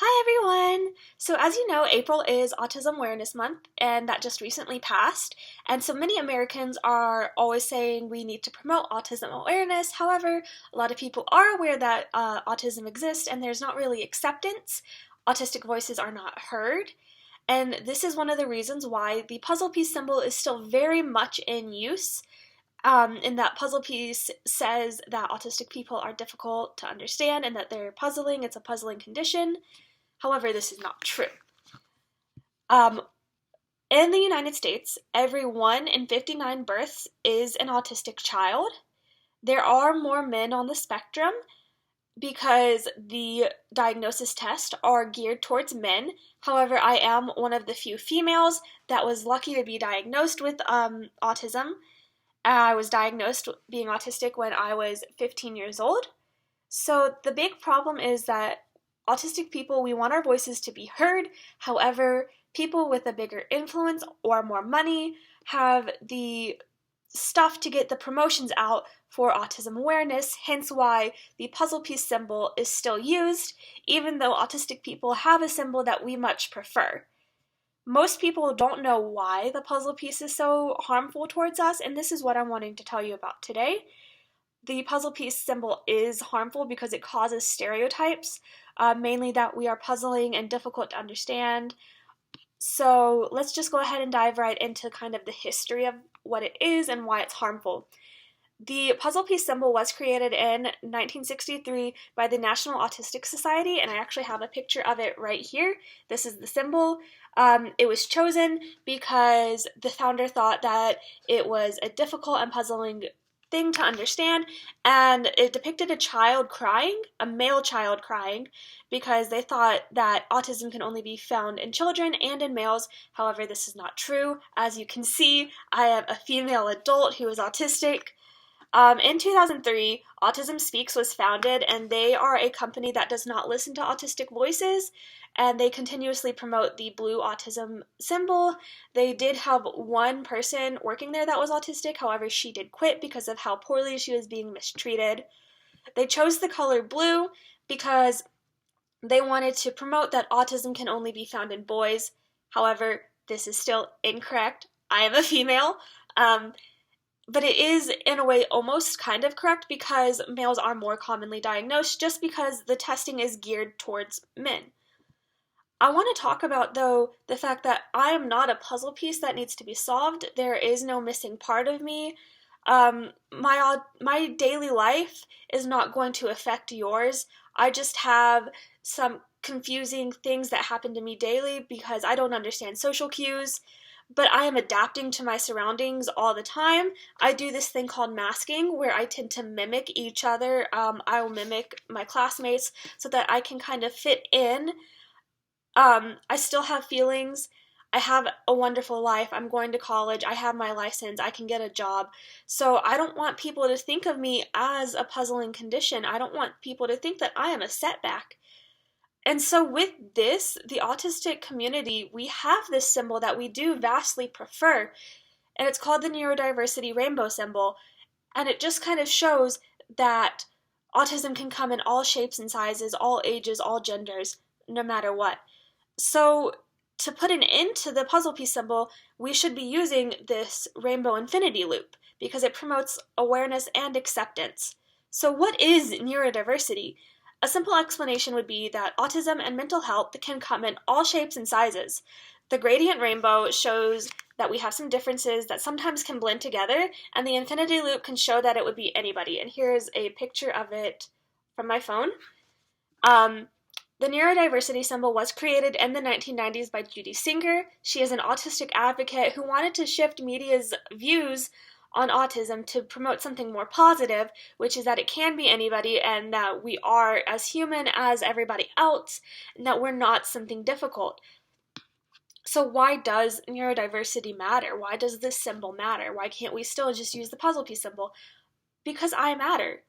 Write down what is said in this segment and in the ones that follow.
Hi everyone! So as you know, April is Autism Awareness Month, and that just recently passed. And so many Americans are always saying we need to promote autism awareness. However, a lot of people are aware that autism exists and there's not really acceptance. Autistic voices are not heard. And this is one of the reasons why the puzzle piece symbol is still very much in use. In that puzzle piece says that autistic people are difficult to understand and that they're puzzling. It's a puzzling condition. However, this is not true. Um, in the United States, every 1 in 59 births is an autistic child. There are more men on the spectrum because the diagnosis tests are geared towards men. However, I am one of the few females that was lucky to be diagnosed with autism. I was diagnosed being autistic when I was 15 years old. So the big problem is that autistic people, we want our voices to be heard. However, people with a bigger influence or more money have the stuff to get the promotions out for autism awareness, hence why the puzzle piece symbol is still used, even though autistic people have a symbol that we much prefer. Most people don't know why the puzzle piece is so harmful towards us, and this is what I'm wanting to tell you about today. The puzzle piece symbol is harmful because it causes stereotypes, mainly that we are puzzling and difficult to understand. So let's just go ahead and dive right into kind of the history of what it is and why it's harmful. The puzzle piece symbol was created in 1963 by the National Autistic Society, and I actually have a picture of it right here. This is the symbol. It was chosen because the founder thought that it was a difficult and puzzling thing to understand, and it depicted a child crying, a male child crying, because they thought that autism can only be found in children and in males. However, this is not true. As you can see, I am a female adult who is autistic. In 2003, Autism Speaks was founded, and they are a company that does not listen to autistic voices, and they continuously promote the blue autism symbol. They did have one person working there that was autistic, however, she did quit because of how poorly she was being mistreated. They chose the color blue because they wanted to promote that autism can only be found in boys. However, this is still incorrect. I am a female. But it is, in a way, almost kind of correct because males are more commonly diagnosed just because the testing is geared towards men. I want to talk about, though, the fact that I am not a puzzle piece that needs to be solved. There is no missing part of me. My daily life is not going to affect yours. I just have some confusing things that happen to me daily because I don't understand social cues. But I am adapting to my surroundings all the time. I do this thing called masking where I tend to mimic each other. I will mimic my classmates so that I can kind of fit in. I still have feelings. I have a wonderful life. I'm going to college. I have my license. I can get a job. So I don't want people to think of me as a puzzling condition. I don't want people to think that I am a setback. And so with this, the autistic community, we have this symbol that we do vastly prefer, and it's called the neurodiversity rainbow symbol, and it just kind of shows that autism can come in all shapes and sizes, all ages, all genders, no matter what. So to put an end to the puzzle piece symbol, we should be using this rainbow infinity loop because it promotes awareness and acceptance. So what is neurodiversity? A simple explanation would be that autism and mental health can come in all shapes and sizes. The gradient rainbow shows that we have some differences that sometimes can blend together, and the infinity loop can show that it would be anybody. And here's a picture of it from my phone. The neurodiversity symbol was created in the 1990s by Judy Singer. She is an autistic advocate who wanted to shift media's views on autism to promote something more positive, which is that it can be anybody and that we are as human as everybody else and that we're not something difficult. So why does neurodiversity matter? Why does this symbol matter? Why can't we still just use the puzzle piece symbol? Because I matter.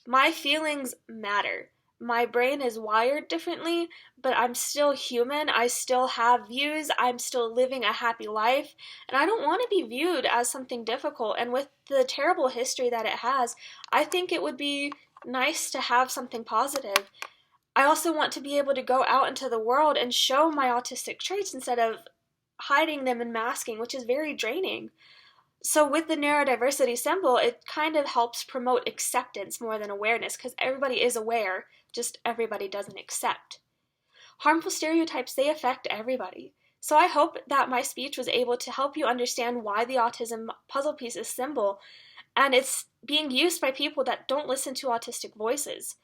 My feelings matter. My brain is wired differently, but I'm still human. I still have views. I'm still living a happy life. And I don't want to be viewed as something difficult. And with the terrible history that it has, I think it would be nice to have something positive. I also want to be able to go out into the world and show my autistic traits instead of hiding them and masking, which is very draining. So with the neurodiversity symbol, it kind of helps promote acceptance more than awareness, because everybody is aware, just everybody doesn't accept. Harmful stereotypes, they affect everybody. So I hope that my speech was able to help you understand why the autism puzzle piece is symbol, and it's being used by people that don't listen to autistic voices.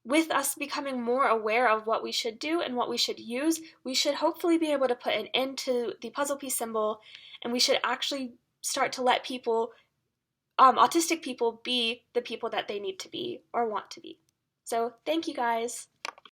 With us becoming more aware of what we should do and what we should use, we should hopefully be able to put an end to the puzzle piece symbol, and we should actually start to let people, autistic people, be the people that they need to be or want to be. So thank you guys.